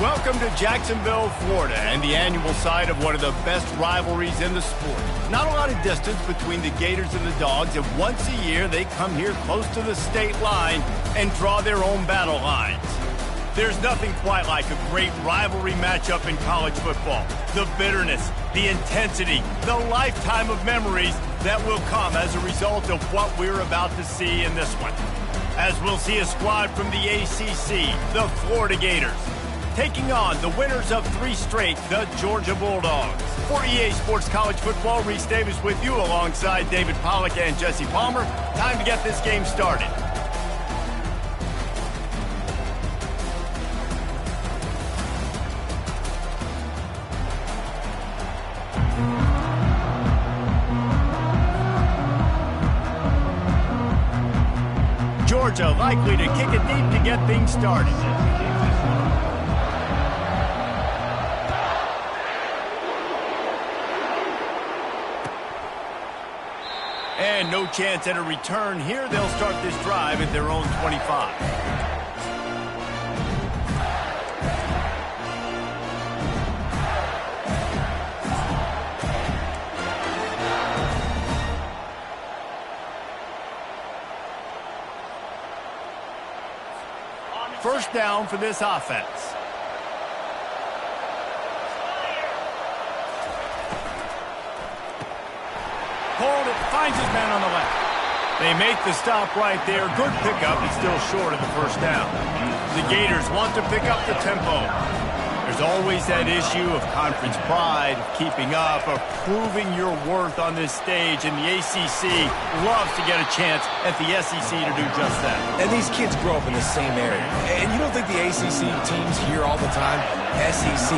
Welcome to Jacksonville, Florida, and the annual site of one of the best rivalries in the sport. Not a lot of distance between the Gators and the Dogs, and once a year they come here close to the state line and draw their own battle lines. There's nothing quite like a great rivalry matchup in college football. The bitterness, the intensity, the lifetime of memories that will come as a result of what we're about to see in this one. As we'll see a squad from the ACC, the Florida Gators, taking on the winners of 3 straight, the Georgia Bulldogs. For EA Sports College Football, Reese Davis with you alongside David Pollack and Jesse Palmer. Time to get this game started. Georgia likely to kick it deep to get things started. And no chance at a return here. They'll start this drive at their own 25. First down for this offense. Hold it, finds his man on the left. They make the stop right there. Good pickup, but still short of the first down. The Gators want to pick up the tempo. There's always that issue of conference pride, keeping up, of proving your worth on this stage, and the ACC loves to get a chance at the SEC to do just that. And these kids grow up in the same area. And you don't think the ACC teams hear all the time, SEC,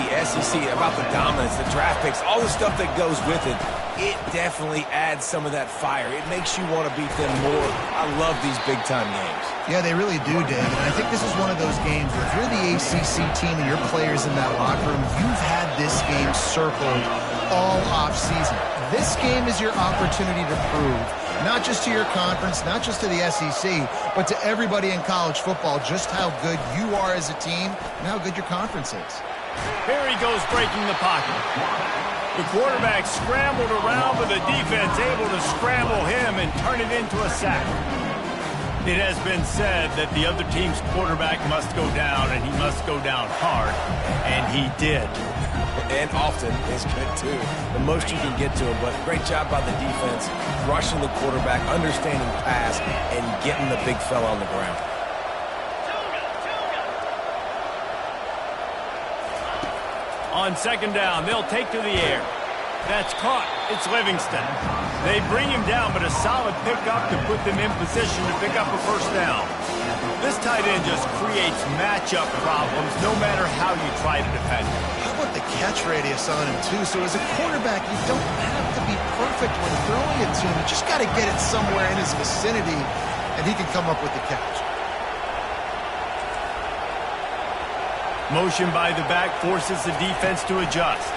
about the dominance, the draft picks, all the stuff that goes with it. It definitely adds some of that fire. It makes you want to beat them more. I love these big-time games. Yeah, they really do, David. And I think this is one of those games where if you're the ACC team and your players in that locker room, you've had this game circled all off-season. This game is your opportunity to prove, not just to your conference, not just to the SEC, but to everybody in college football, just how good you are as a team and how good your conference is. Here he goes breaking the pocket. The quarterback scrambled around, but the defense able to scramble him and turn it into a sack. It has been said that the other team's quarterback must go down, and he must go down hard, and he did. And often is good, too. The most you can get to him, but great job by the defense, rushing the quarterback, understanding pass, and getting the big fella on the ground. On second down, they'll take to the air. That's caught. It's Livingston. They bring him down, but a solid pickup to put them in position to pick up a first down. This tight end just creates matchup problems no matter how you try to defend him. How about the catch radius on him, too? So as a quarterback, you don't have to be perfect when throwing it to him. You just got to get it somewhere in his vicinity, and he can come up with the catch. Motion by the back forces the defense to adjust.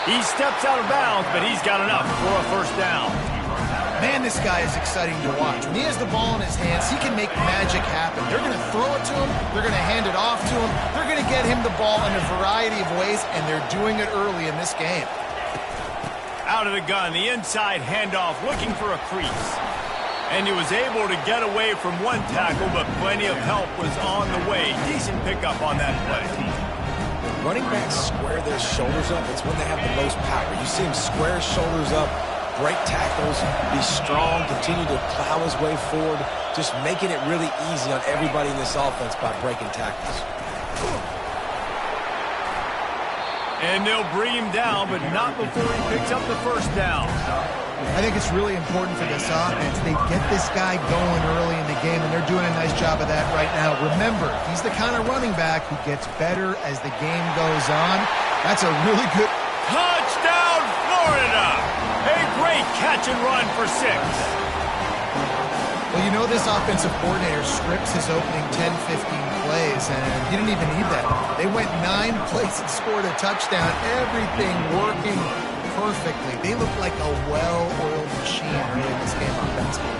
He steps out of bounds, but he's got enough for a first down. Man, this guy is exciting to watch. When he has the ball in his hands, he can make magic happen. They're going to throw it to him. They're going to hand it off to him. They're going to get him the ball in a variety of ways, and they're doing it early in this game. Out of the gun, the inside handoff, looking for a crease. And he was able to get away from one tackle, but plenty of help was on the way. Decent pickup on that play. When running backs square their shoulders up, it's when they have the most power. You see him square his shoulders up, break tackles, be strong, continue to plow his way forward, just making it really easy on everybody in this offense by breaking tackles. And they'll bring him down, but not before he picks up the first down. I think it's really important for this offense. They get this guy going early in the game, and they're doing a nice job of that right now. Remember, he's the kind of running back who gets better as the game goes on. That's a really good... Touchdown, Florida! A great catch and run for 6. Well, you know this offensive coordinator scripts his opening 10, 15 plays, and he didn't even need that. They went 9 plays and scored a touchdown. Everything working perfectly. They look like a well-oiled machine early in this game offensively.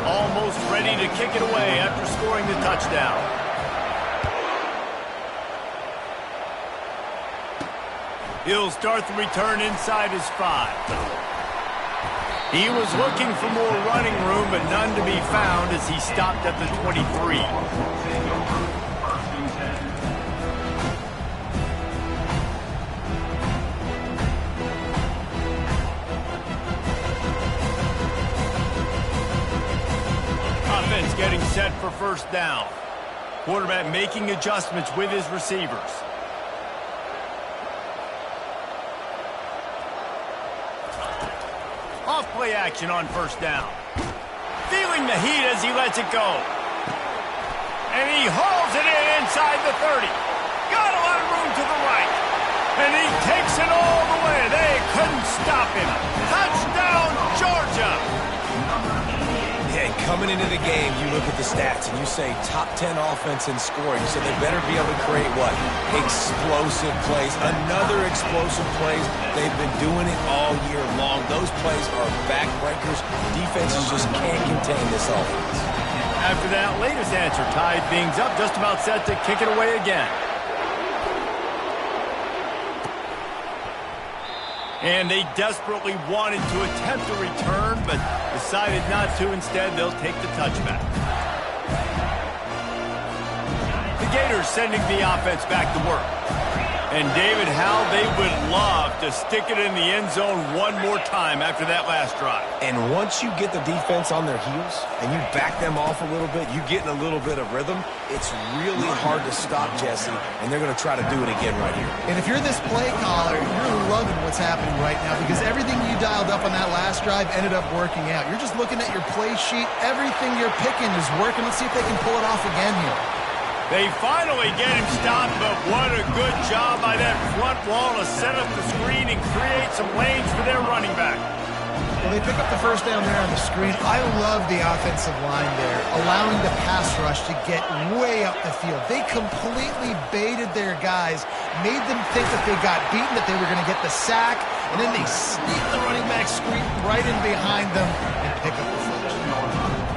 Almost ready to kick it away after scoring the touchdown. He'll start the return inside his 5. He was looking for more running room, but none to be found as he stopped at the 23. Offense getting set for first down. Quarterback making adjustments with his receivers. Off play action on first down. Feeling the heat as he lets it go. And he hauls it in inside the 30. Got a lot of room to the right. And he takes it all the way. They couldn't stop him. Touchdown, Georgia. Yeah, coming into the game, you look at the stats and you say top 10 offense in scoring. So they better be able to create what? Explosive plays. Another explosive plays. They've been doing it all year long. Those plays are backbreakers. Defenses just can't contain this offense. After that latest answer, tied things up, just about set to kick it away again. And they desperately wanted to attempt a return, but decided not to. Instead, they'll take the touchback. The Gators sending the offense back to work. And David, how they would love to stick it in the end zone one more time after that last drive. And once you get the defense on their heels and you back them off a little bit, you get in a little bit of rhythm, it's really hard to stop, Jesse, and they're going to try to do it again right here. And if you're this play caller, you're loving what's happening right now because everything you dialed up on that last drive ended up working out. You're just looking at your play sheet. Everything you're picking is working. Let's see if they can pull it off again here. They finally get him stopped, but what a good job by that front wall to set up the screen and create some lanes for their running back. Well, they pick up the first down there on the screen. I love the offensive line there, allowing the pass rush to get way up the field. They completely baited their guys, made them think that they got beaten, that they were going to get the sack, and then they sneak the running back screen right in behind them and pick up the first.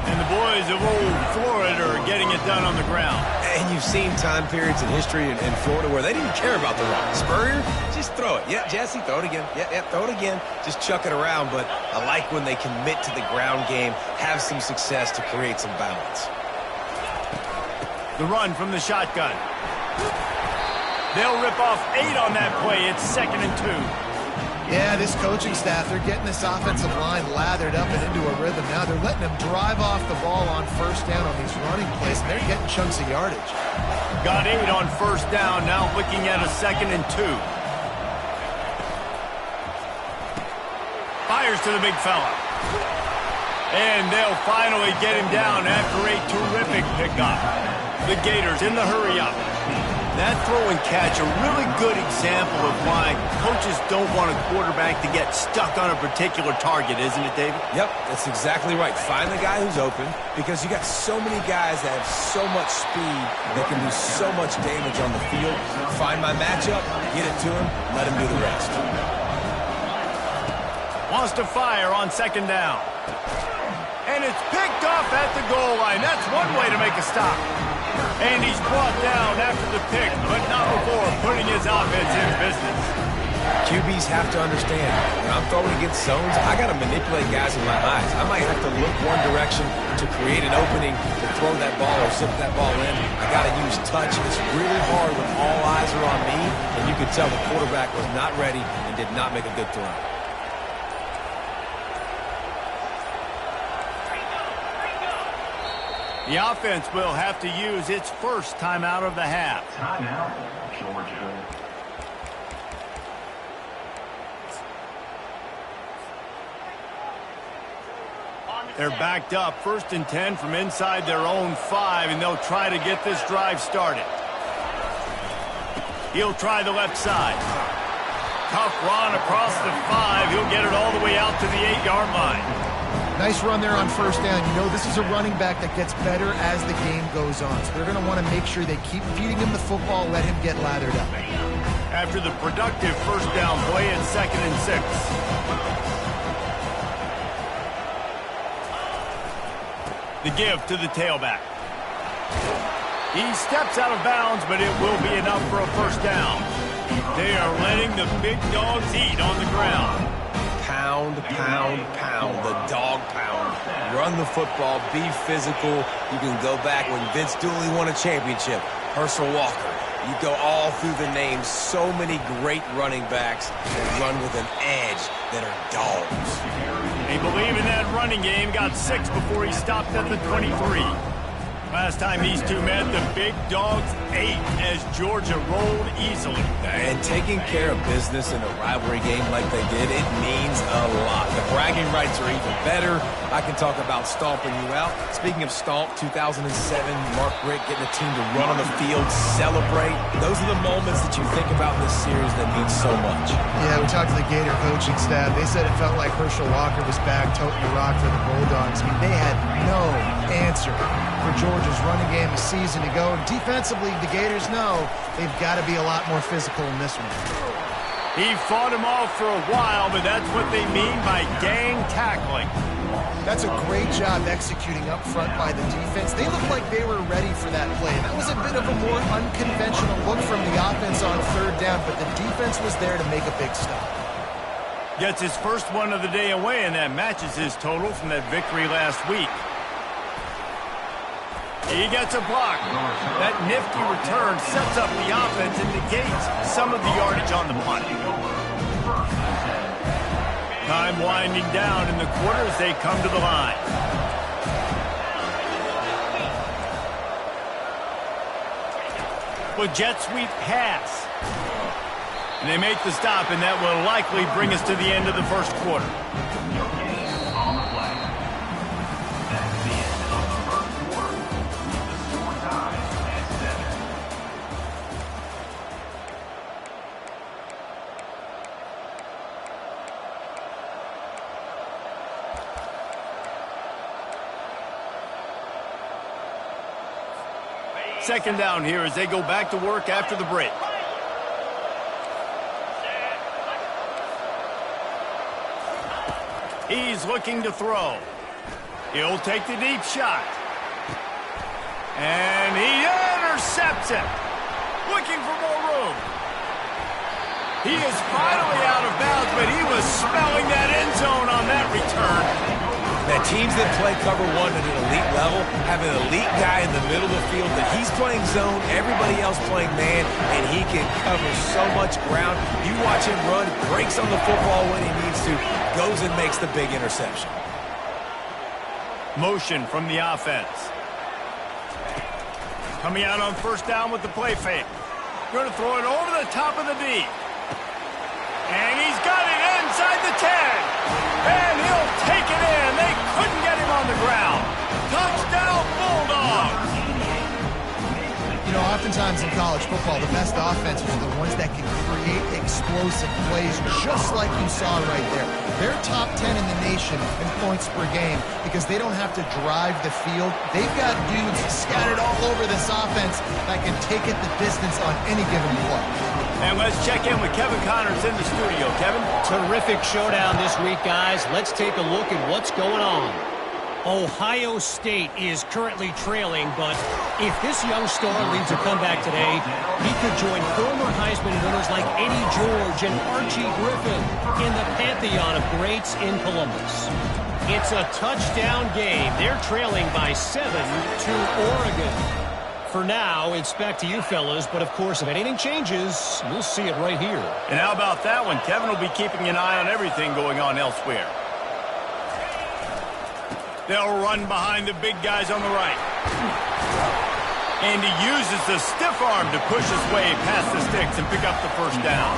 And the boys of old Florida are getting it done on the ground. And you've seen time periods in history in Florida where they didn't care about the run. Spurrier, just throw it. Yeah, Jesse, throw it again. Yeah, throw it again. Just chuck it around. But I like when they commit to the ground game, have some success to create some balance. The run from the shotgun. They'll rip off 8 on that play. It's 2nd and 2. Yeah, this coaching staff, they're getting this offensive line lathered up and into a rhythm now. They're letting them drive off the ball on first down on these running plays, and they're getting chunks of yardage. Got 8 on first down, now looking at a 2nd and 2. Fires to the big fella. And they'll finally get him down after a terrific pickup. The Gators in the hurry up. That throw and catch, a really good example of why coaches don't want a quarterback to get stuck on a particular target, isn't it, David? Yep, that's exactly right. Find the guy who's open because you got so many guys that have so much speed that can do so much damage on the field. Find my matchup, get it to him, let him do the rest. Wants to fire on 2nd down. And it's picked off at the goal line. That's one way to make a stop. And he's brought down after the pick, but not before putting his offense in business. QBs have to understand, when I'm throwing against zones, I got to manipulate guys with my eyes. I might have to look one direction to create an opening to throw that ball or zip that ball in. I got to use touch. It's really hard when all eyes are on me, and you can tell the quarterback was not ready and did not make a good throw. The offense will have to use its first timeout of the half. Timeout, Georgia. They're backed up, 1st and 10 from inside their own 5, and they'll try to get this drive started. He'll try the left side. Tough run across the 5. He'll get it all the way out to the 8-yard line. Nice run there on first down. You know, this is a running back that gets better as the game goes on. So they're going to want to make sure they keep feeding him the football, let him get lathered up. After the productive first down play, it's 2nd and 6. The give to the tailback. He steps out of bounds, but it will be enough for a first down. They are letting the big dogs eat on the ground. Pound, pound, pound, the dog pound. Run the football, be physical. You can go back when Vince Dooley won a championship. Herschel Walker. You go all through the names. So many great running backs that run with an edge that are dogs. They believe in that running game. Got 6 before he stopped at the 23. Last time these two met, the big dogs ate as Georgia rolled easily. And taking care of business in a rivalry game like they did, it means a lot. The bragging rights are even better. I can talk about stomping you out. Speaking of stomp, 2007, Mark Richt getting a team to run on the field, celebrate. Those are the moments that you think about in this series that mean so much. Yeah, we talked to the Gator coaching staff. They said it felt like Herschel Walker was back toting the rock for the Bulldogs. I mean, they had no answer for Georgia's running game a season ago. Defensively, the Gators know they've got to be a lot more physical in this one. He fought him off for a while, but that's what they mean by gang tackling. That's a great job executing up front by the defense. They looked like they were ready for that play. That was a bit of a more unconventional look from the offense on 3rd down, but the defense was there to make a big stop. Gets his first one of the day away, and that matches his total from that victory last week. He gets a block. That nifty return sets up the offense and negates some of the yardage on the punt. Time winding down in the quarter as they come to the line. With jet sweep pass. And they make the stop, and that will likely bring us to the end of the first quarter. Second down here as they go back to work after the break. He's looking to throw. He'll take the deep shot. And he intercepts it. Looking for more room. He is finally out of bounds, but he was smelling that end zone on that return. That teams that play cover 1 at an elite level have an elite guy in the middle of the field that he's playing zone, everybody else playing man, and he can cover so much ground. You watch him run, breaks on the football when he needs to, goes and makes the big interception. Motion from the offense. Coming out on 1st down with the play fake. Going to throw it over the top of the D. And he's got it inside the 10. And he'll take it in. They couldn't get him on the ground. Touchdown, Bulldogs. You know, oftentimes in college football, the best offenses are the ones that can create explosive plays, just like you saw right there. They're top 10 in the nation in points per game because they don't have to drive the field. They've got dudes scattered all over this offense that can take it the distance on any given play. And let's check in with Kevin Connors in the studio. Kevin? Terrific showdown this week, guys. Let's take a look at what's going on. Ohio State is currently trailing, but if this young star leads a comeback today, he could join former Heisman winners like Eddie George and Archie Griffin in the pantheon of greats in Columbus. It's a touchdown game. They're trailing by 7 to Oregon. For now, it's back to you fellas, but of course, if anything changes, we'll see it right here. And how about that one? Kevin will be keeping an eye on everything going on elsewhere. They'll run behind the big guys on the right. And he uses the stiff arm to push his way past the sticks and pick up the 1st down.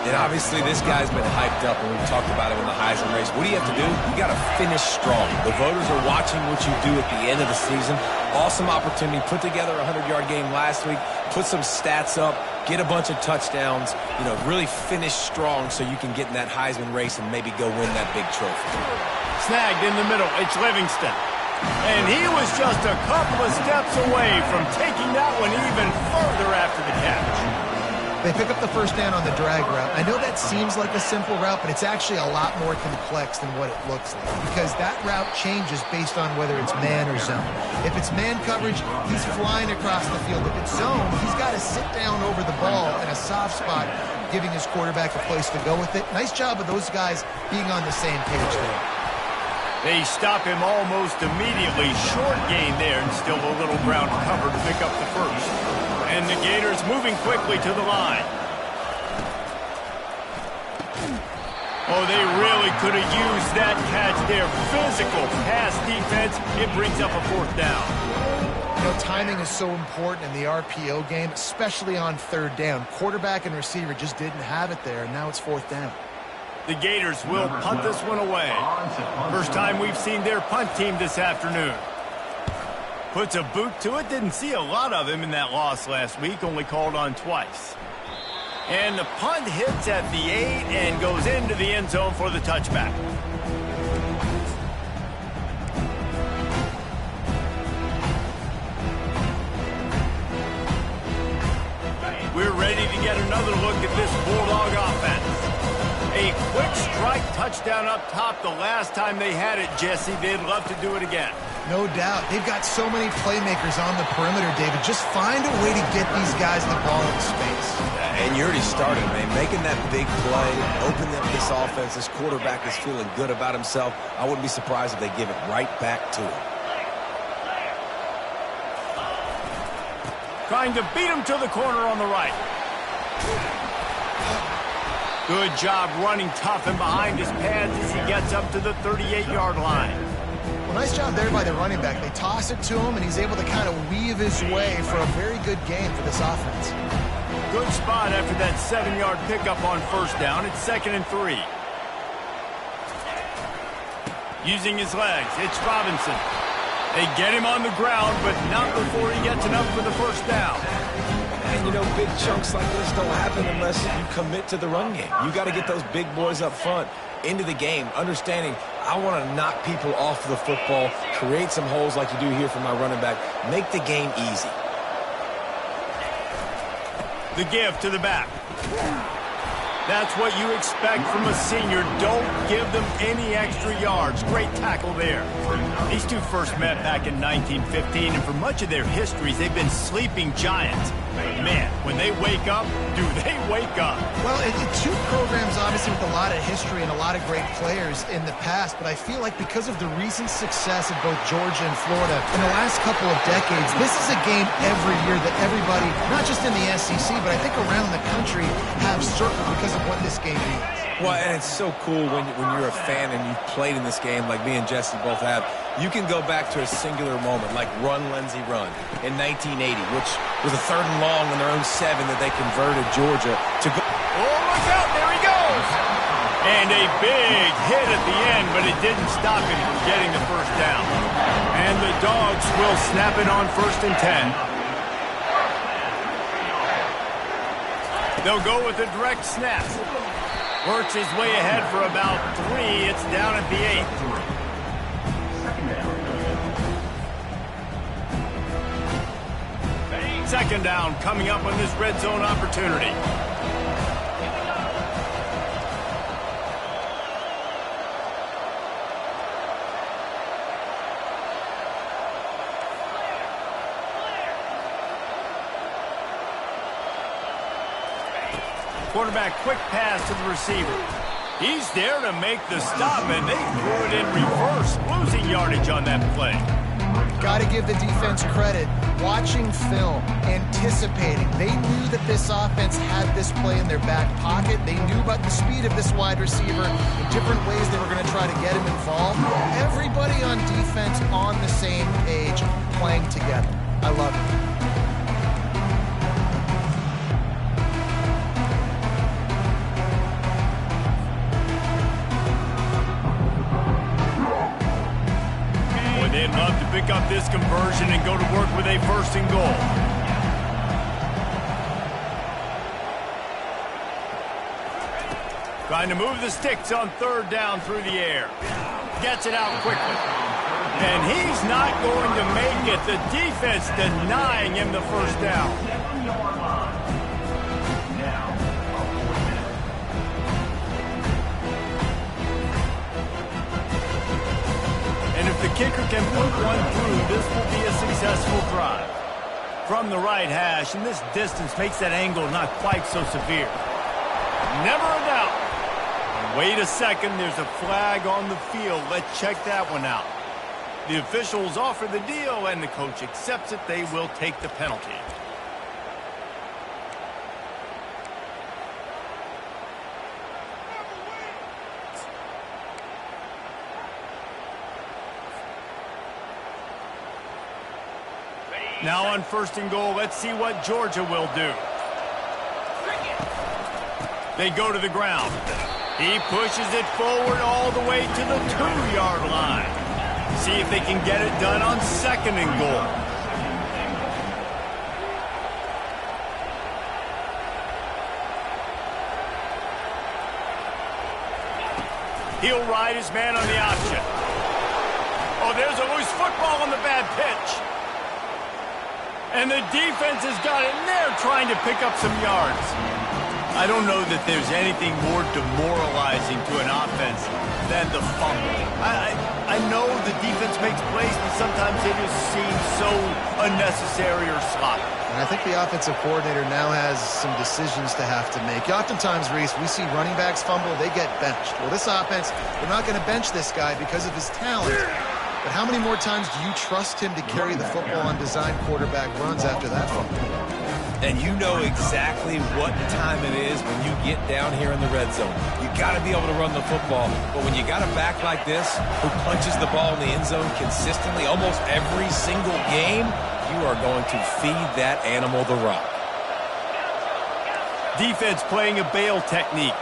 And obviously, this guy's been hyped up, and we've talked about him in the Heisman race. What do you have to do? You got to finish strong. The voters are watching what you do at the end of the season. Awesome opportunity. Put together a 100-yard game last week. Put some stats up. Get a bunch of touchdowns. You know, really finish strong so you can get in that Heisman race and maybe go win that big trophy. Snagged in the middle. It's Livingston. And he was just a couple of steps away from taking that one even further after the catch. They pick up the 1st down on the drag route. I know that seems like a simple route, but it's actually a lot more complex than what it looks like because that route changes based on whether it's man or zone. If it's man coverage, he's flying across the field. If it's zone, he's got to sit down over the ball in a soft spot giving his quarterback a place to go with it. Nice job of those guys being on the same page there. They stop him almost immediately. Short gain there, and still a little ground cover to pick up the first. And the Gators moving quickly to the line. Oh, they really could have used that catch there. Physical pass defense. It brings up a fourth down. You know, timing is so important in the RPO game, especially on third down. Quarterback and receiver just didn't have it there, and now it's fourth down. The Gators will punt this one away. First time we've seen their punt team this afternoon. Puts a boot to it. Didn't see a lot of him in that loss last week. Only called on twice. And the punt hits at the 8 and goes into the end zone for the touchback. We're ready to get another look at this Bulldog offense. A quick strike touchdown up top the last time they had it, Jesse. They'd love to do it again. No doubt. They've got so many playmakers on the perimeter, David. Just find a way to get these guys the ball in space. And you already started, man. Making that big play, opening up this offense. This quarterback is feeling good about himself. I wouldn't be surprised if they give it right back to him. Trying to beat him to the corner on the right. Good job running tough and behind his pads as he gets up to the 38-yard line. Well, nice job there by the running back. They toss it to him, and he's able to kind of weave his way for a very good game for this offense. Good spot after that 7-yard pickup on first down. It's 2nd and 3. Using his legs, it's Robinson. They get him on the ground, but not before he gets enough for the first down. And, you know, big chunks like this don't happen unless you commit to the run game. You got to get those big boys up front into the game, understanding I want to knock people off the football, create some holes like you do here for my running back, make the game easy. The give to the back. That's what you expect from a senior. Don't give them any extra yards. Great tackle there. These two first met back in 1915, and for much of their histories, they've been sleeping giants. Man, when they wake up, do they wake up? Well, two programs, obviously, with a lot of history and a lot of great players in the past, but I feel like because of the recent success of both Georgia and Florida in the last couple of decades, this is a game every year that everybody, not just in the SEC, but I think around the country, have circled because of what this game means. Well, and it's so cool when you're a fan and you've played in this game like me and Jesse both have. You can go back to a singular moment like Run, Lindsey, Run in 1980, which was a 3rd and long on their own 7 that they converted Georgia to go. Oh, look out, there he goes! And a big hit at the end, but it didn't stop him from getting the first down. And the Dogs will snap it on 1st and 10. They'll go with a direct snap. Works his way ahead for about 3. It's down at the 8. Second down coming up on this red zone opportunity. Quarterback, quick pass to the receiver. He's there to make the stop, and they threw it in reverse, losing yardage on that play. Got to give the defense credit. Watching film, anticipating. They knew that this offense had this play in their back pocket. They knew about the speed of this wide receiver, the different ways they were going to try to get him involved. Everybody on defense on the same page, playing together. I love it. They'd love to pick up this conversion and go to work with a 1st and goal. Trying to move the sticks on 3rd down through the air. Gets it out quickly. And he's not going to make it. The defense denying him the first down. If the kicker can put one through, this will be a successful drive. From the right hash, and this distance makes that angle not quite so severe. Never a doubt. Wait a second, there's a flag on the field. Let's check that one out. The officials offer the deal, and the coach accepts it. They will take the penalty. Now on 1st and goal, let's see what Georgia will do. They go to the ground. He pushes it forward all the way to the 2-yard line. See if they can get it done on 2nd and goal. He'll ride his man on the option. Oh, there's a loose football on the bad pitch. And the defense has got it, and they're trying to pick up some yards. I don't know that there's anything more demoralizing to an offense than the fumble. I know the defense makes plays, but sometimes they just seem so unnecessary or sloppy. And I think the offensive coordinator now has some decisions to have to make. Oftentimes, Reese, we see running backs fumble, they get benched. Well, this offense, they're not going to bench this guy because of his talent. But how many more times do you trust him to carry the football on design quarterback runs after that fumble? And you know exactly what time it is when you get down here in the red zone. You got to be able to run the football. But when you got a back like this who punches the ball in the end zone consistently almost every single game, you are going to feed that animal the rock. Defense playing a bail technique.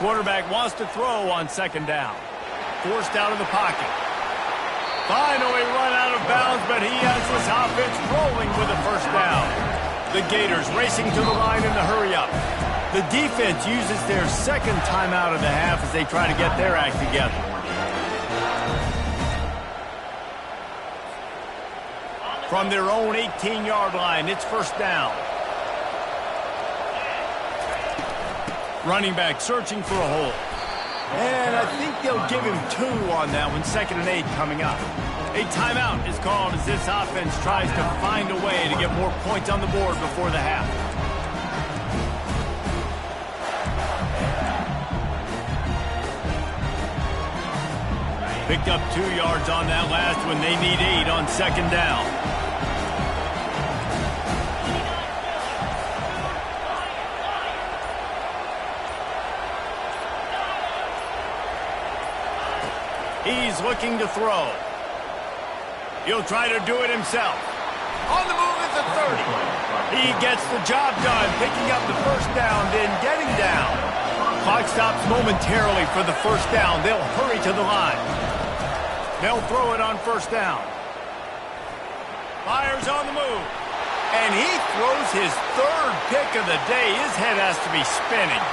Quarterback wants to throw on 2nd down. Forced out of the pocket. Finally run out of bounds, but he has this offense rolling with a 1st down. The Gators racing to the line in the hurry-up. The defense uses their 2nd timeout of the half as they try to get their act together. From their own 18-yard line, it's 1st down. Running back searching for a hole. And I think they'll give him 2 on that one. 2nd and 8 coming up. A timeout is called as this offense tries to find a way to get more points on the board before the half. Picked up 2 yards on that last one. They need 8 on 2nd down. He's looking to throw. He'll try to do it himself. On the move at the 30. He gets the job done, picking up the 1st down, then getting down. Clock stops momentarily for the 1st down. They'll hurry to the line. They'll throw it on 1st down. Fires on the move. And he throws his 3rd pick of the day. His head has to be spinning.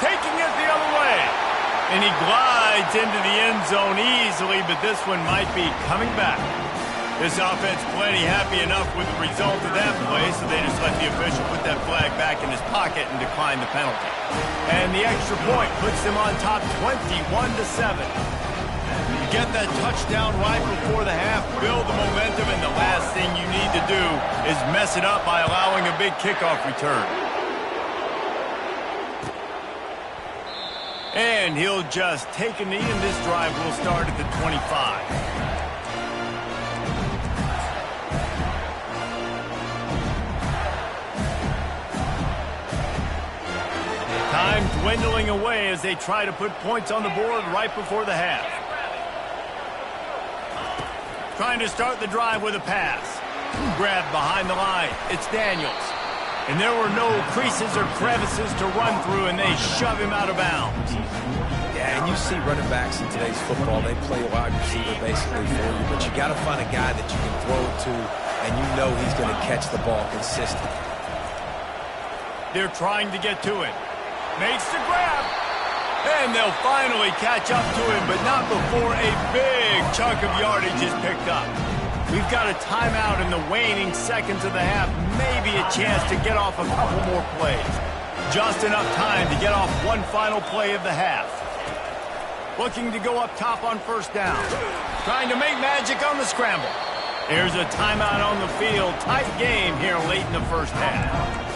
Taking it the other way. And he glides into the end zone easily, but this one might be coming back. This offense plenty happy enough with the result of that play, so they just let the official put that flag back in his pocket and decline the penalty. And the extra point puts them on top 21-7. You get that touchdown right before the half, build the momentum, and the last thing you need to do is mess it up by allowing a big kickoff return. And he'll just take a knee, and this drive will start at the 25. Time dwindling away as they try to put points on the board right before the half. Trying to start the drive with a pass. Grabbed behind the line. It's Daniels. And there were no creases or crevices to run through, and they shove him out of bounds. Yeah, and you see running backs in today's football, they play a wide receiver basically for you, but you got to find a guy that you can throw it to, and you know he's going to catch the ball consistently. They're trying to get to it. Makes the grab. And they'll finally catch up to him, but not before a big chunk of yardage is picked up. We've got a timeout in the waning seconds of the half. Maybe a chance to get off a couple more plays. Just enough time to get off one final play of the half. Looking to go up top on 1st down. Trying to make magic on the scramble. There's a timeout on the field. Tight game here late in the first half.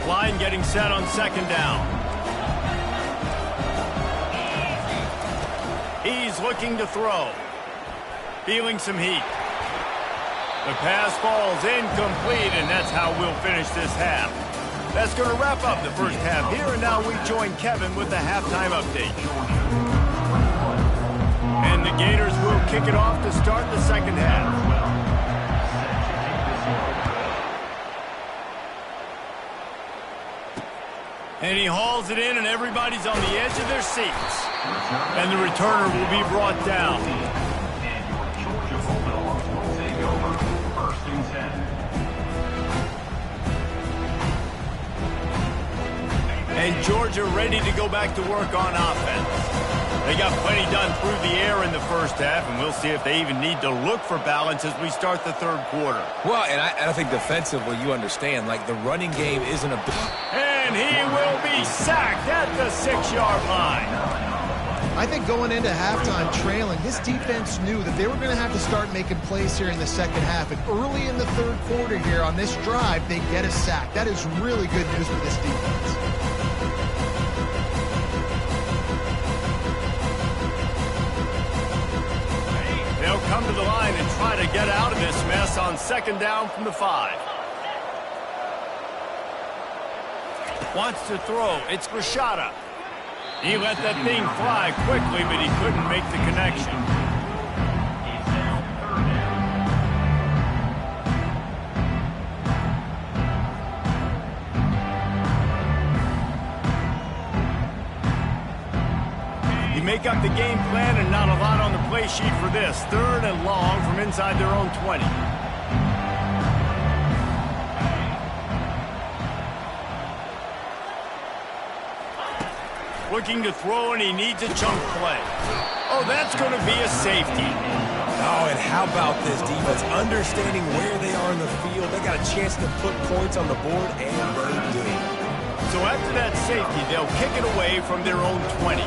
Line getting set on second down. He's looking to throw. Feeling some heat. The pass falls incomplete, and that's how we'll finish this half. That's going to wrap up the first half here, and now we join Kevin with the halftime update. And the Gators will kick it off to start the second half. And he hauls it in, and everybody's on the edge of their seats. And the returner will be brought down. And Georgia ready to go back to work on offense. They got plenty done through the air in the first half, and we'll see if they even need to look for balance as we start the third quarter. Well, and I think defensively, you understand, like the running game isn't a... And he will be sacked at the 6-yard line. I think going into halftime trailing, this defense knew that they were going to have to start making plays here in the second half. And early in the third quarter here on this drive, they get a sack. That is really good news for this defense. They'll come to the line and try to get out of this mess on second down from the 5. Wants to throw. It's Rashada. He let that thing fly quickly, but he couldn't make the connection. You make up the game plan and not a lot on the play sheet for this. Third and long from inside their own 20. Looking to throw, and he needs a chunk play. Oh, that's going to be a safety. Oh, and how about this defense? Understanding where they are in the field. They got a chance to put points on the board, and they did. So after that safety, they'll kick it away from their own 20.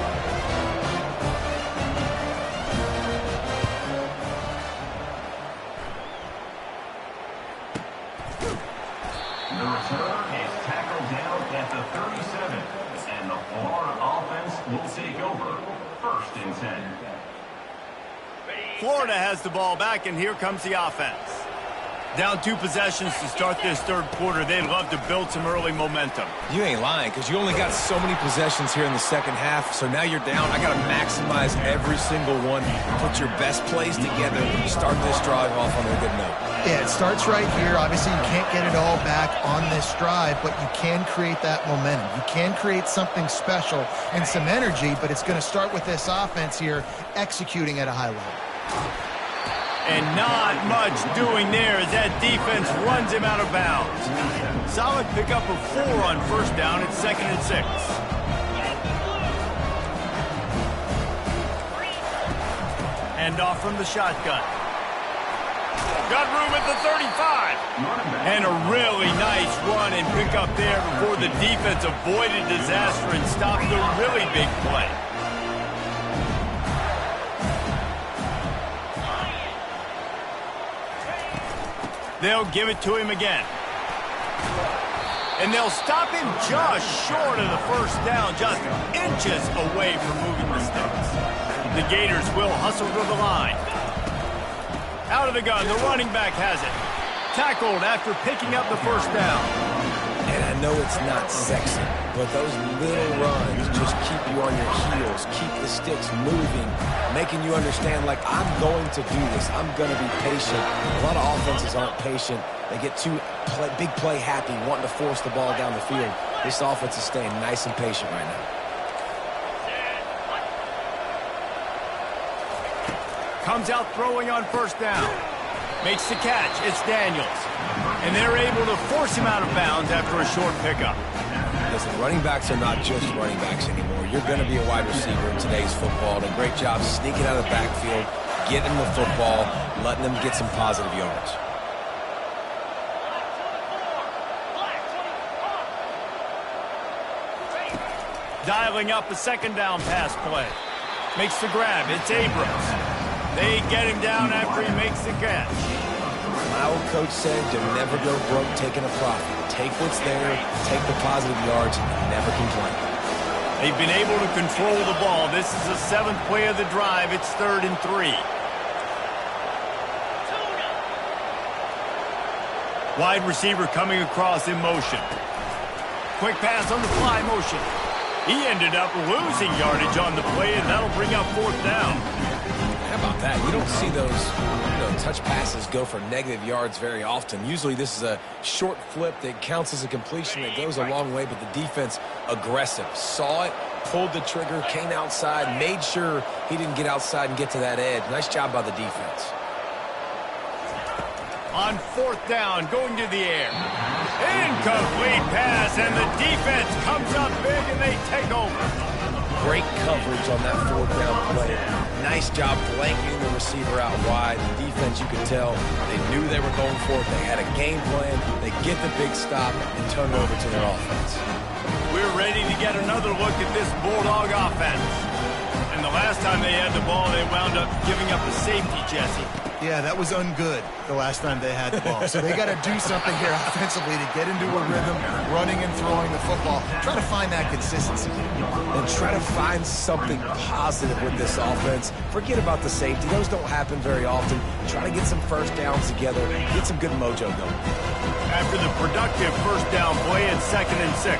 The return is tackled down at the 37. And the Florida offense will take over. First and 10. Florida has the ball back, and here comes the offense. Down 2 possessions to start this third quarter. They'd love to build some early momentum. You ain't lying, because you only got so many possessions here in the second half, so now you're down. I got to maximize every single one. Put your best plays together and start this drive off on a good note. Yeah, it starts right here. Obviously, you can't get it all back on this drive, but you can create that momentum. You can create something special and some energy, but it's going to start with this offense here executing at a high level. And not much doing there as that defense runs him out of bounds. Solid pickup of 4 on first down. It's 2nd and 6. Hand off from the shotgun. Got room at the 35. And a really nice run and pick up there before the defense avoided disaster and stopped the really big play. They'll give it to him again. And they'll stop him just short of the first down, just inches away from moving the sticks. The Gators will hustle to the line. Out of the gun, the running back has it. Tackled after picking up the first down. And I know it's not sexy, but those little runs just keep you on your heels, keep the sticks moving, making you understand, like, I'm going to do this. I'm going to be patient. A lot of offenses aren't patient. They get too big play happy, wanting to force the ball down the field. This offense is staying nice and patient right now. Comes out throwing on first down. Makes the catch. It's Daniels. And they're able to force him out of bounds after a short pickup. Listen, running backs are not just running backs anymore. You're going to be a wide receiver in today's football. And a great job sneaking out of the backfield, getting the football, letting them get some positive yards. Dialing up a second down pass play. Makes the grab. It's Abrams. They get him down after he makes the catch. My old coach said you'll never go broke taking a profit. Take what's there, take the positive yards, and never complain. They've been able to control the ball. This is the 7th play of the drive. It's 3rd and 3. Wide receiver coming across in motion. Quick pass on the fly motion. He ended up losing yardage on the play, and that'll bring up 4th down. How about that? You don't see those touch passes go for negative yards very often. Usually this is a short flip that counts as a completion that goes a long way, but the defense aggressive. Saw it, pulled the trigger, came outside, made sure he didn't get outside and get to that edge. Nice job by the defense. On 4th down, going to the air. Incomplete pass, and the defense comes up big, and they take over. Great coverage on that 4th down play. Nice job blanketing the receiver out wide. The defense, you could tell, they knew they were going for it. They had a game plan. They get the big stop and turn it over to their offense. We're ready to get another look at this Bulldog offense. And the last time they had the ball, they wound up giving up a safety, Jesse. Yeah, that was ungood the last time they had the ball. So they got to do something here offensively to get into a rhythm, running and throwing the football. Try to find that consistency. And try to find something positive with this offense. Forget about the safety. Those don't happen very often. Try to get some first downs together. Get some good mojo going. After the productive first down play, it's 2nd and 6.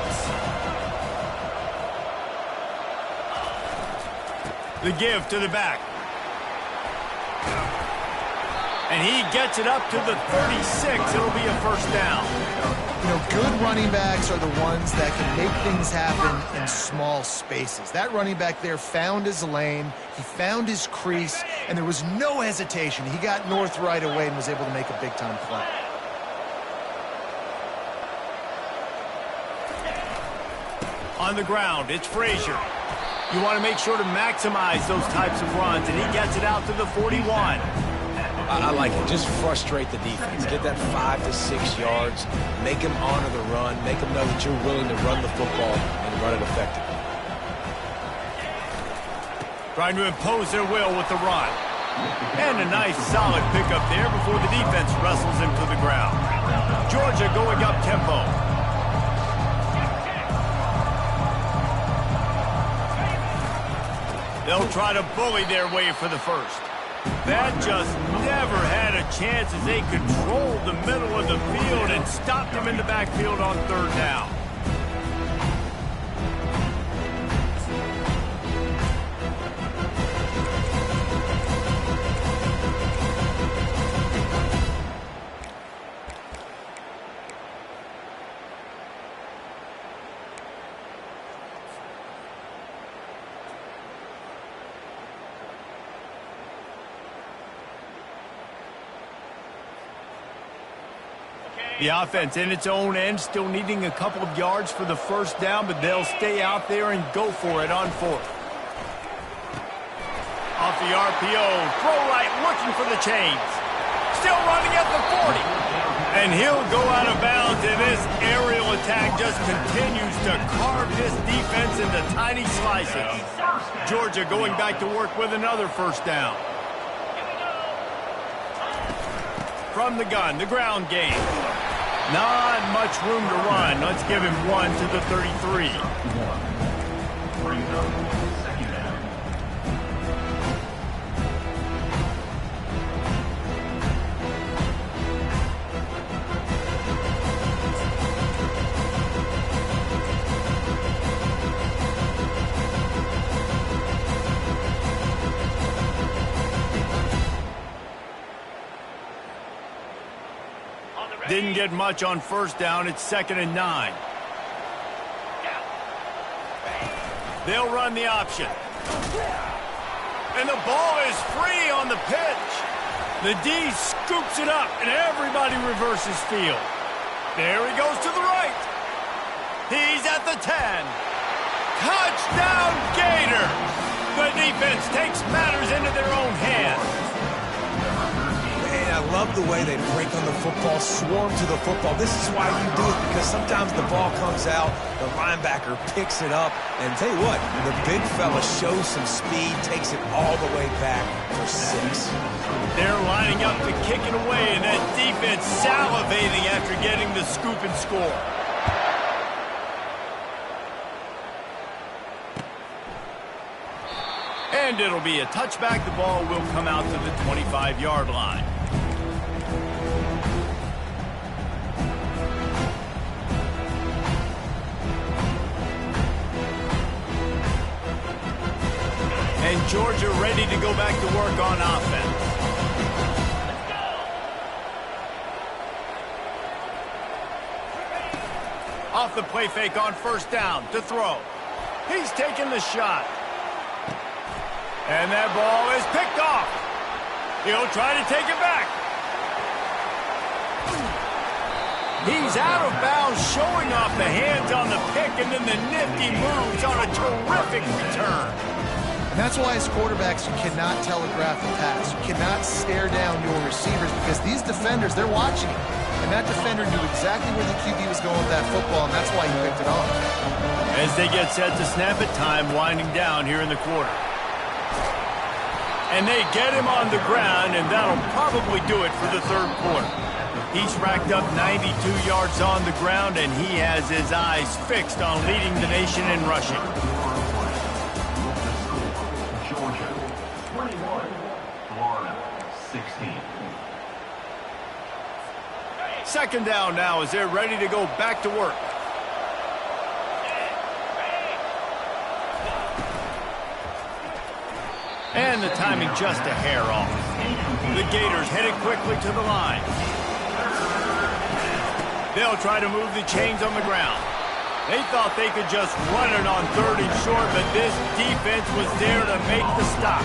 The give to the back. And he gets it up to the 36. It'll be a 1st down. Good running backs are the ones that can make things happen in small spaces. That running back there found his lane, he found his crease, and there was no hesitation. He got north right away and was able to make a big-time play. On the ground, it's Frazier. You want to make sure to maximize those types of runs, and he gets it out to the 41. I like it. Just frustrate the defense. Get that 5 to 6 yards. Make them honor the run. Make them know that you're willing to run the football and run it effectively. Trying to impose their will with the run. And a nice solid pickup there before the defense wrestles him to the ground. Georgia going up tempo. They'll try to bully their way for the 1st. That just never had a chance as they controlled the middle of the field and stopped him in the backfield on 3rd down. The offense in its own end, still needing a couple of yards for the 1st down, but they'll stay out there and go for it on 4th. Off the RPO, throw right, looking for the chains. Still running at the 40. And he'll go out of bounds, and this aerial attack just continues to carve this defense into tiny slices. Georgia going back to work with another 1st down. From the gun, the ground game. Not much room to run. Let's give him 1 to the 33. Didn't get much on 1st down. It's 2nd and 9. They'll run the option. And the ball is free on the pitch. The D scoops it up, and everybody reverses field. There he goes to the right. He's at the 10. Touchdown, Gator! The defense takes matters into their own hands. Man, I love the way they break on the football, swarm to the football. This is why you do it, because sometimes the ball comes out, the linebacker picks it up, and tell you what, the big fella shows some speed, takes it all the way back for 6. They're lining up to kick it away, and that defense salivating after getting the scoop and score. And it'll be a touchback. The ball will come out to the 25-yard line. And Georgia ready to go back to work on offense. Off the play fake on first down to throw. He's taking the shot. And that ball is picked off. He'll try to take it back. He's out of bounds, showing off the hands on the pick, and then the nifty moves on a terrific return. And that's why as quarterbacks, you cannot telegraph the pass. You cannot stare down your receivers because these defenders, they're watching it. And that defender knew exactly where the QB was going with that football, and that's why he picked it off. As they get set to snap it, time winding down here in the quarter. And they get him on the ground, and that'll probably do it for the third quarter. He's racked up 92 yards on the ground, and he has his eyes fixed on leading the nation in rushing. Georgia 21, Florida 16. Second down now as they're ready to go back to work. And the timing just a hair off. The Gators headed quickly to the line. They'll try to move the chains on the ground. They thought they could just run it on 3rd and short, but this defense was there to make the stop.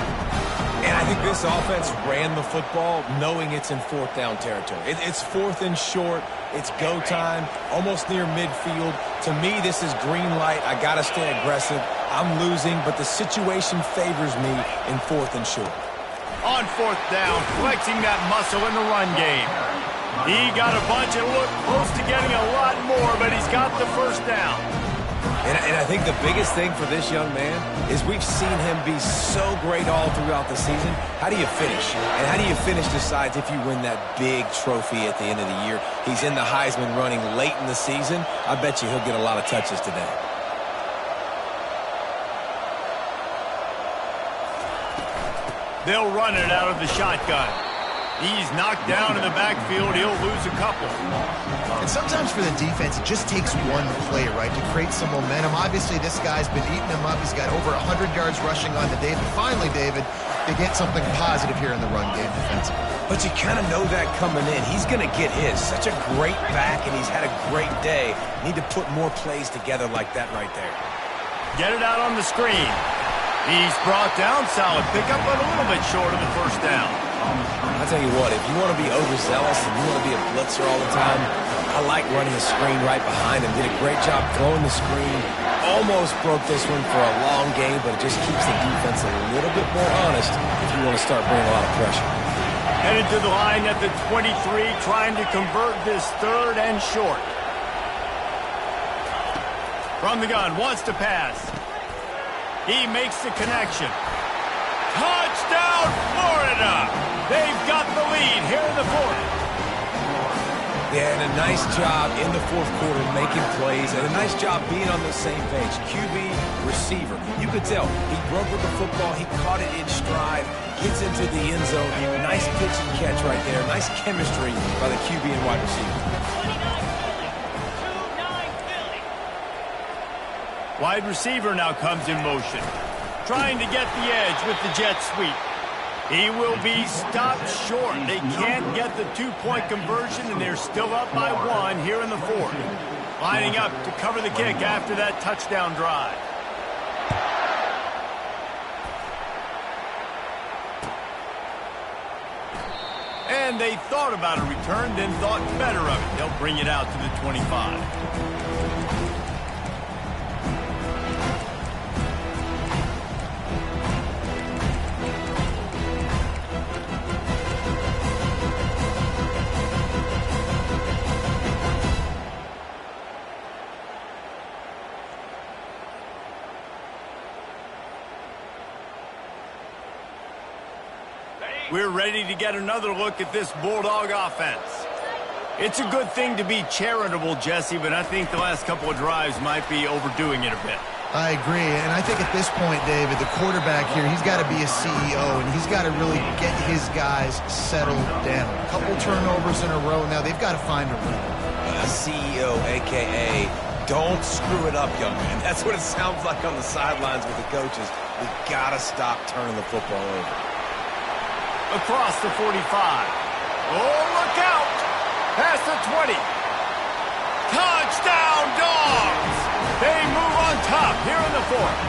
And I think this offense ran the football knowing it's in 4th down territory. It's 4th and short. It's go time, almost near midfield. To me, this is green light. I got to stay aggressive. I'm losing, but the situation favors me in 4th and short. On 4th down, flexing that muscle in the run game. He got a bunch and looked close to getting a lot more, but he's got the first down. And I think the biggest thing for this young man is we've seen him be so great all throughout the season. How do you finish? And how do you finish decides if you win that big trophy at the end of the year. He's in the Heisman running late in the season. I bet you he'll get a lot of touches today. They'll run it out of the shotgun. He's knocked down in the backfield. He'll lose a couple. And sometimes for the defense, it just takes one play, right, to create some momentum. Obviously, this guy's been eating him up. He's got over 100 yards rushing on the day. But finally, David, they get something positive here in the run game defensively. But you kind of know that coming in. He's going to get his. Such a great back, and he's had a great day. Need to put more plays together like that right there. Get it out on the screen. He's brought down. Solid pickup, but a little bit short of the first down. I'll tell you what, if you want to be overzealous and you want to be a blitzer all the time, I like running a screen right behind him. Did a great job throwing the screen. Almost broke this one for a long game, but it just keeps the defense a little bit more honest if you want to start bringing a lot of pressure. Headed to the line at the 23, trying to convert this 3rd and short. From the gun, wants to pass. He makes the connection. Touchdown, Florida! They've got the lead here in the 4th. Yeah, and a nice job in the 4th quarter making plays, and a nice job being on the same page. QB, receiver. You could tell he broke with the football. He caught it in stride, gets into the end zone. Nice pitch and catch right there. Nice chemistry by the QB and wide receiver. 29 Philly. Wide receiver now comes in motion, trying to get the edge with the jet sweep. He will be stopped short. They can't get the 2-point conversion, and they're still up by 1 here in the 4th. Lining up to cover the kick after that touchdown drive. And they thought about a return, then thought better of it. They'll bring it out to the 25. We're ready to get another look at this Bulldog offense. It's a good thing to be charitable, Jesse, but I think the last couple of drives might be overdoing it a bit. I agree, and I think at this point, David, the quarterback here, he's got to be a CEO, and he's got to really get his guys settled down. A couple turnovers in a row now. They've got to find a rhythm. A CEO, a.k.a. don't screw it up, young man. That's what it sounds like on the sidelines with the coaches. We got to stop turning the football over. Across the 45. Oh, look out! Past the 20. Touchdown, Dogs! They move on top here in the fourth.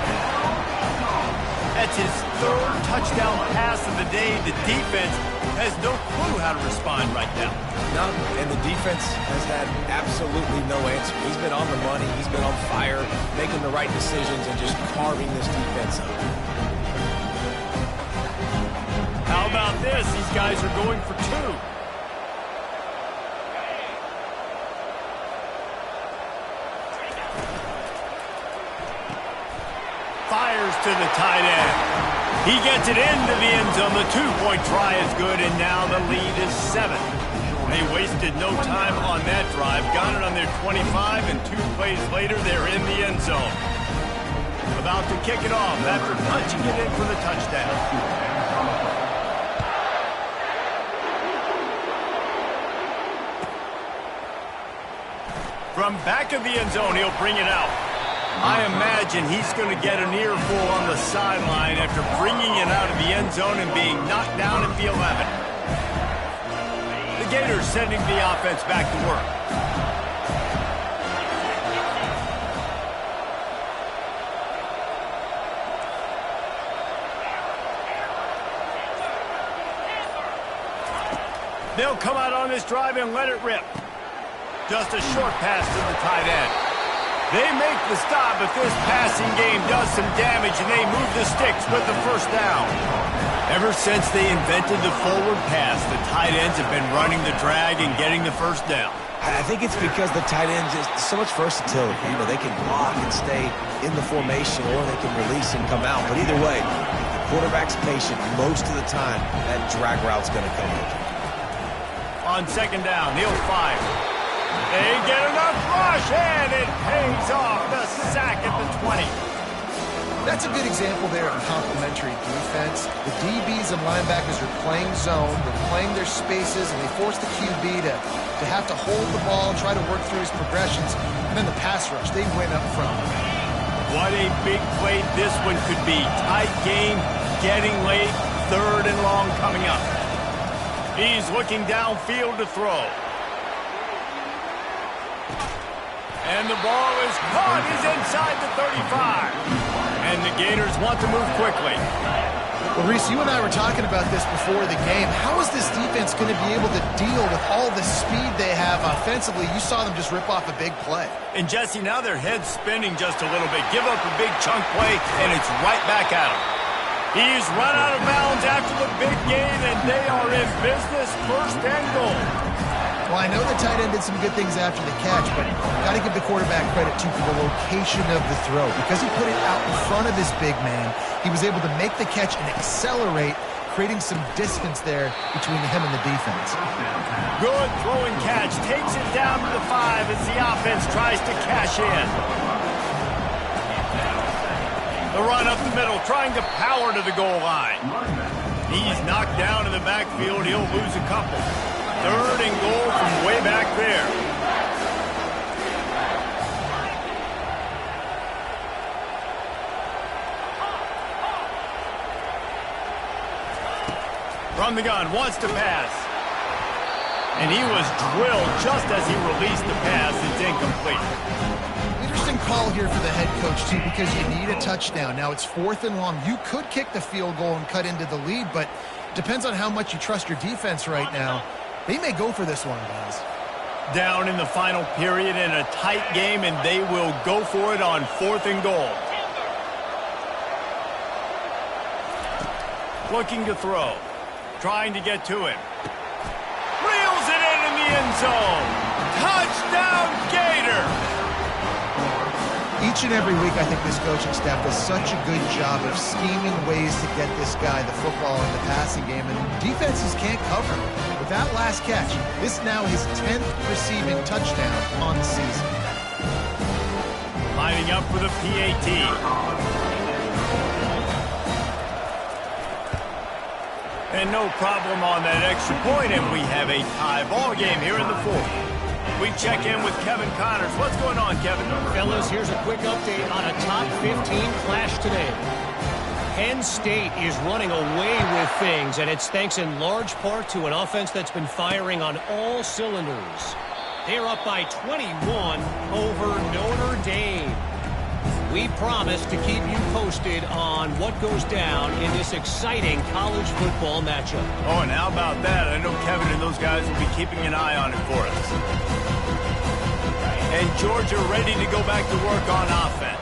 That's his third touchdown pass of the day. The defense has no clue how to respond right now. No, and the defense has had absolutely no answer. He's been on the money. He's been on fire, making the right decisions and just carving this defense up. How about this? These guys are going for two. Fires to the tight end. He gets it into the end zone. The two-point try is good, and now the lead is 7. They wasted no time on that drive. Got it on their 25, and 2 plays later, they're in the end zone. About to kick it off after punching it in for the touchdown. From back of the end zone, he'll bring it out. I imagine he's going to get an earful on the sideline after bringing it out of the end zone and being knocked down at the 11. The Gators sending the offense back to work. They'll come out on this drive and let it rip. Just a short pass to the tight end. They make the stop, but this passing game does some damage, and they move the sticks with the first down. Ever since they invented the forward pass, the tight ends have been running the drag and getting the first down. I think it's because the tight ends is so much versatility. You know, they can block and stay in the formation, or they can release and come out. But either way, the quarterback's patient most of the time. That drag route's going to come in. On second down, he'll fire. They get enough rush, and it pays off. The sack at the 20. That's a good example there of complementary defense. The DBs and linebackers are playing zone. They're playing their spaces, and they force the QB to have to hold the ball, try to work through his progressions. And then the pass rush, they win up front. What a big play this one could be. Tight game, getting late, third and long coming up. He's looking downfield to throw. And the ball is caught. He's inside the 35. And the Gators want to move quickly. Well, Reese, you and I were talking about this before the game. How is this defense going to be able to deal with all the speed they have offensively? You saw them just rip off a big play. And, Jesse, now their head's spinning just a little bit. Give up a big chunk play, and it's right back at him. He's run out of bounds after the big gain, and they are in business, first and goal. Well, I know the tight end did some good things after the catch, but got to give the quarterback credit, too, for the location of the throw. Because he put it out in front of his big man, he was able to make the catch and accelerate, creating some distance there between him and the defense. Good throwing catch. Takes it down to the 5 as the offense tries to cash in. The run up the middle, trying to power to the goal line. He's knocked down in the backfield. He'll lose a couple. Third and goal from way back there. From the gun, wants to pass. And he was drilled just as he released the pass. It's incomplete. Interesting call here for the head coach, too, because you need a touchdown. Now it's 4th and long. You could kick the field goal and cut into the lead, but depends on how much you trust your defense right now. They may go for this one, guys. Down in the final period in a tight game, and they will go for it on 4th and goal. Looking to throw. Trying to get to him. Reels it in the end zone. Touchdown, Gator! Each and every week, I think this coaching staff does such a good job of scheming ways to get this guy the football in the passing game, and defenses can't cover him. With that last catch, this is now his 10th receiving touchdown on the season. Lining up for the PAT. And no problem on that extra point, and we have a tie ball game here in the fourth. We check in with Kevin Connors. What's going on, Kevin? Fellas, here's a quick update on a top 15 clash today. Penn State is running away with things, and it's thanks in large part to an offense that's been firing on all cylinders. They're up by 21 over Notre Dame. We promise to keep you posted on what goes down in this exciting college football matchup. Oh, and how about that? I know Kevin and those guys will be keeping an eye on it for us. And Georgia ready to go back to work on offense.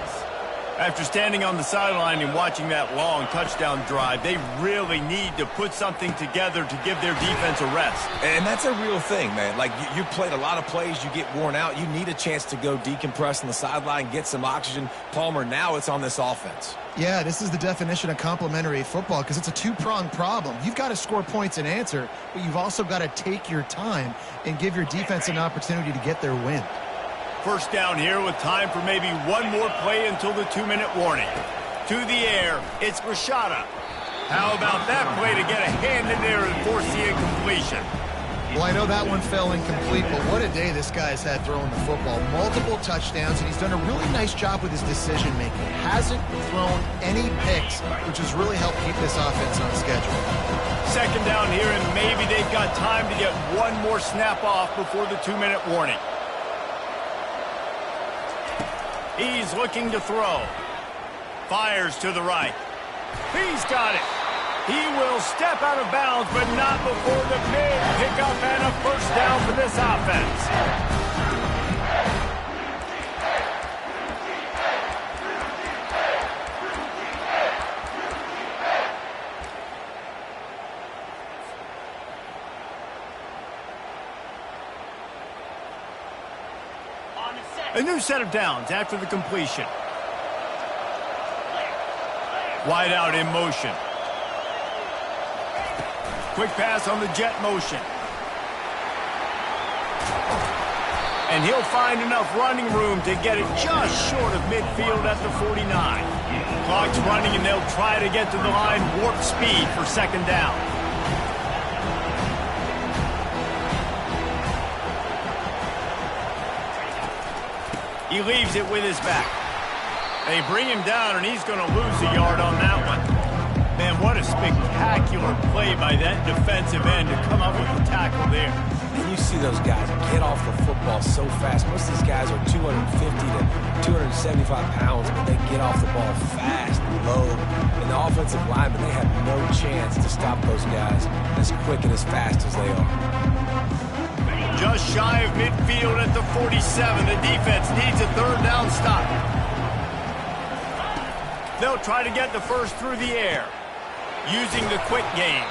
After standing on the sideline and watching that long touchdown drive, they really need to put something together to give their defense a rest. And that's a real thing, man. Like, you played a lot of plays, you get worn out, you need a chance to go decompress on the sideline, get some oxygen. Palmer, now it's on this offense. Yeah, this is the definition of complementary football because it's a two-pronged problem. You've got to score points and answer, but you've also got to take your time and give your defense an opportunity to get their win. First down here with time for maybe one more play until the 2-minute warning. To the air, it's Rashada. How about that play to get a hand in there and force the incompletion? Well, I know that one fell incomplete, but what a day this guy's had throwing the football. Multiple touchdowns, and he's done a really nice job with his decision-making. Hasn't thrown any picks, which has really helped keep this offense on schedule. Second down here, and maybe they've got time to get one more snap off before the 2-minute warning. He's looking to throw. Fires to the right. He's got it. He will step out of bounds, but not before the big pickup and a first down for this offense. A new set of downs after the completion. Wide out in motion. Quick pass on the jet motion. And he'll find enough running room to get it just short of midfield at the 49. Clock's running, and they'll try to get to the line warp speed for second down. He leaves it with his back. They bring him down, and he's going to lose a yard on that one. Man, what a spectacular play by that defensive end to come up with a tackle there. And you see those guys get off the football so fast. Most of these guys are 250 to 275 pounds, but they get off the ball fast and low. And the offensive linemen, they have no chance to stop those guys as quick and as fast as they are. Just shy of midfield at the 47. The defense needs a third down stop. They'll try to get the first through the air, using the quick game.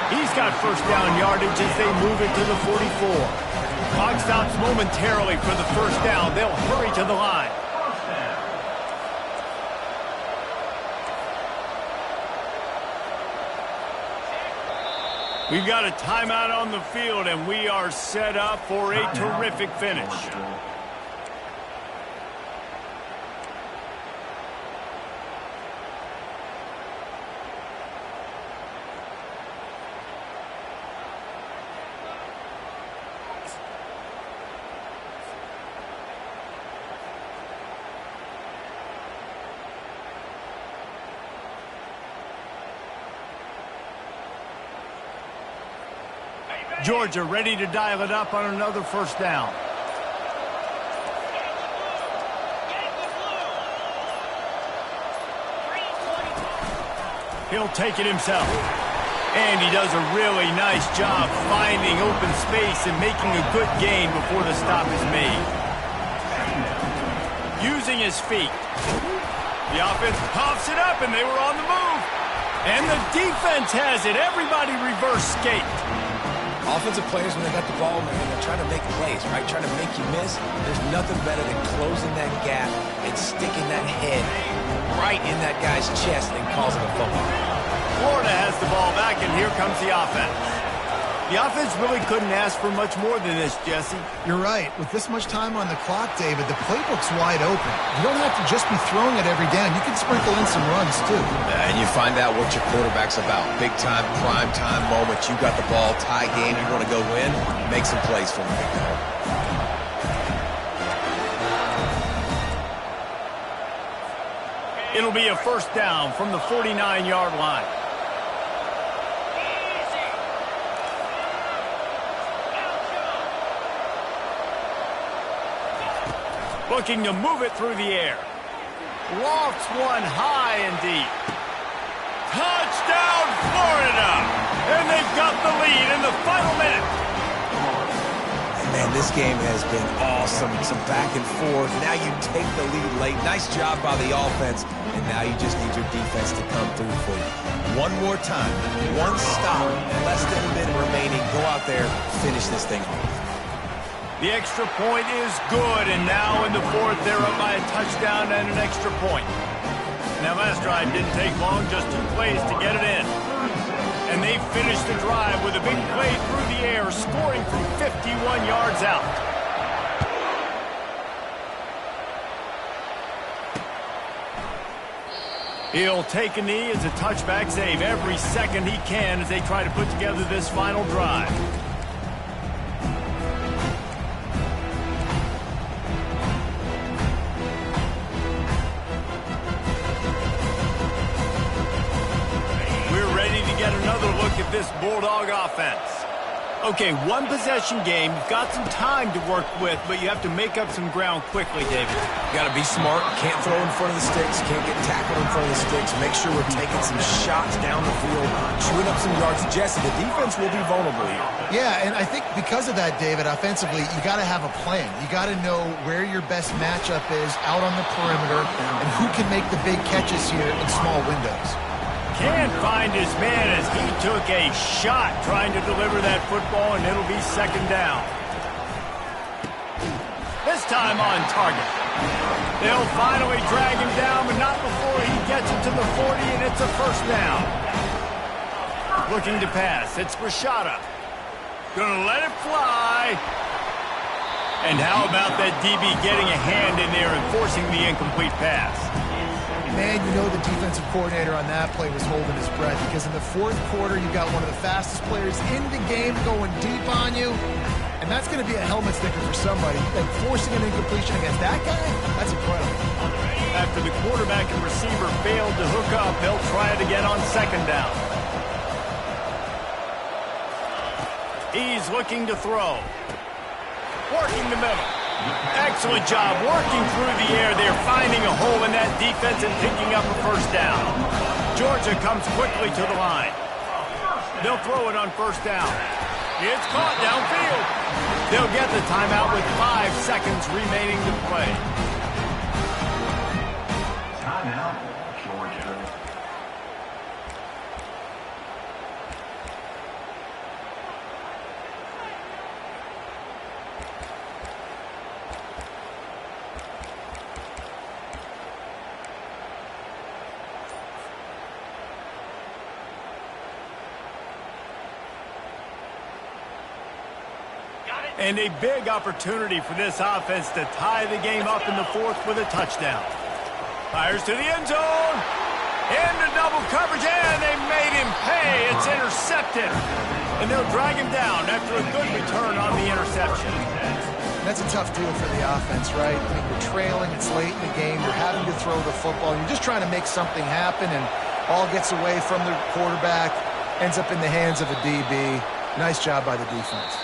He's got first down yardage as they move it to the 44. Clock stops momentarily for the first down. They'll hurry to the line. We've got a timeout on the field, and we are set up for a terrific finish. Georgia ready to dial it up on another first down. He'll take it himself. And he does a really nice job finding open space and making a good gain before the stop is made. Using his feet. The offense pops it up, and they were on the move. And the defense has it. Everybody reverse skate. Offensive players, when they got the ball, man, they're trying to make plays, right? Trying to make you miss. There's nothing better than closing that gap and sticking that head right in that guy's chest and causing a fumble. Florida has the ball back, and here comes the offense. The offense really couldn't ask for much more than this, Jesse. You're right. With this much time on the clock, David, the playbook's wide open. You don't have to just be throwing it every down. You can sprinkle in some runs, too. And you find out what your quarterback's about. Big time, prime time moment. You got the ball, tie game, you want to go win, make some plays for them. It'll be a first down from the 49-yard line. Looking to move it through the air. Lofts one high and deep. Touchdown, Florida! And they've got the lead in the final minute. Man, this game has been awesome. Some back and forth. Now you take the lead late. Nice job by the offense. And now you just need your defense to come through for you. One more time. One stop. Less than a minute remaining. Go out there, finish this thing off. The extra point is good, and now in the fourth, they're up by a touchdown and an extra point. Now, last drive didn't take long, just 2 plays to get it in. And they finished the drive with a big play through the air, scoring from 51 yards out. He'll take a knee as a touchback save every second he can as they try to put together this final drive. Get another look at this Bulldog offense. Okay, one possession game. You've got some time to work with, but you have to make up some ground quickly, David. You got to be smart. Can't throw in front of the sticks. Can't get tackled in front of the sticks. Make sure we're taking some shots down the field, chewing up some yards. Jesse, the defense will be vulnerable here. Yeah, and I think because of that, David, offensively, you got to have a plan. You got to know where your best matchup is out on the perimeter and who can make the big catches here in small windows. Can't find his man as he took a shot trying to deliver that football, and it'll be second down. This time on target. They'll finally drag him down, but not before he gets it to the 40, and it's a first down. Looking to pass. It's Rashada. Gonna let it fly. And how about that DB getting a hand in there and forcing the incomplete pass? Man, you know the defensive coordinator on that play was holding his breath because in the fourth quarter, you got one of the fastest players in the game going deep on you, and that's going to be a helmet sticker for somebody. Like forcing an incompletion against that guy, that's incredible. After the quarterback and receiver failed to hook up, they'll try it again on second down. He's looking to throw. Working the middle. Excellent job working through the air there, finding a hole in that defense and picking up a first down. Georgia comes quickly to the line. They'll throw it on first down. It's caught downfield. They'll get the timeout with 5 seconds remaining to play. Timeout, Georgia. And a big opportunity for this offense to tie the game up in the fourth with a touchdown. Fires to the end zone. Into double coverage, and they made him pay. It's intercepted. And they'll drag him down after a good return on the interception. That's a tough deal for the offense, right? I mean, you're trailing, it's late in the game, you're having to throw the football, you're just trying to make something happen, and ball gets away from the quarterback, ends up in the hands of a DB. Nice job by the defense.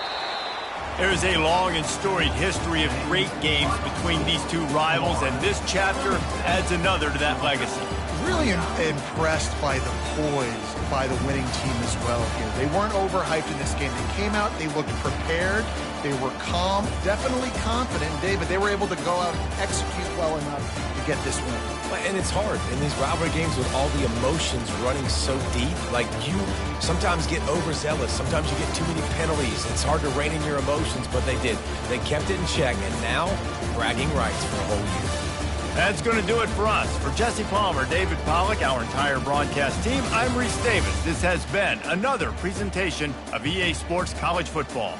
There's a long and storied history of great games between these two rivals, and this chapter adds another to that legacy. really impressed by the poise by the winning team as well here. They weren't overhyped in this game. They came out, they looked prepared, they were calm, definitely confident. And David, they were able to go out and execute well enough to get this win. And it's hard in these rivalry games with all the emotions running so deep. Like, you sometimes get overzealous. Sometimes you get too many penalties. It's hard to rein in your emotions, but they did. They kept it in check, and now bragging rights for a whole year. That's going to do it for us. For Jesse Palmer, David Pollack, our entire broadcast team, I'm Reese Davis. This has been another presentation of EA Sports College Football.